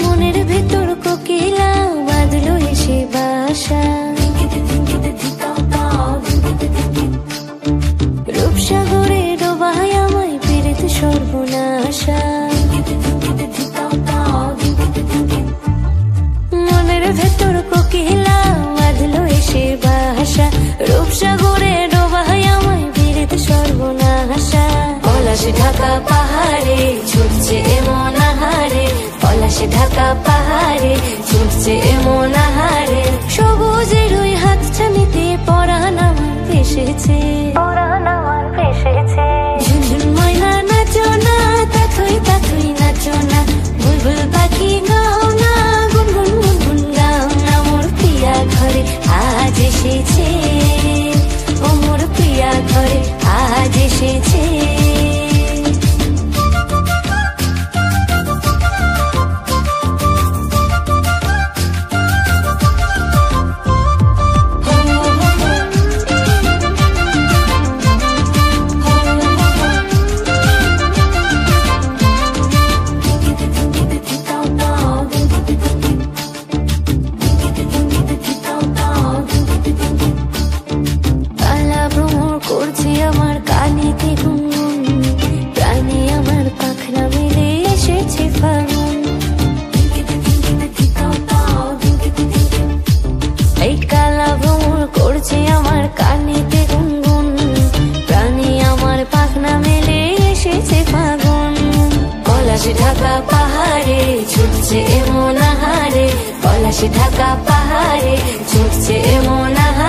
মনের ভেতর কোকিলা বাঁধলো এসে বাসা, রূপসাগরে ডোবায় আমায় পেরেতে সর্বনাশা। মনের ভেতর কোকিলা বাঁধলো এসে বাসা, রূপসাগরে ডোবায় আমায় পেরেতে সর্বনাশা। পলাশে ঢাকা পাহাড়ে ছুটছে এমন আহারে, পলাশে ঢাকা পাহাড়ে ছুটছে এমন আহারে। সবুজের ওই হাতছানিতে পরাণ আমার ভেসেছে, ঝুনঝুন ময়না নাচো না, তাথই তাথই নাচো না, বুলবুল পাখি গাও না, গুনগুন গুনগুন গাও না। মোর প্রিয়া ঘরে আজ এসেছে, ও মোর প্রিয়া ঘরে আজ এসেছে। করছে আমার কানেতে গুনগুন, প্রাণে আমার পাখনা মেলে এসেছে ফাগুন। এই কালা ভ্রমর করছে আমার কানেতে গুনগুন, প্রাণে আমার পাখনা মেলে এসেছে ফাগুন। পলাশে ঢাকা পাহাড়ে ছুটছে এমন আহারে, পলাশে ঢাকা পাহাড়ে ছুটছে এমন আহারে।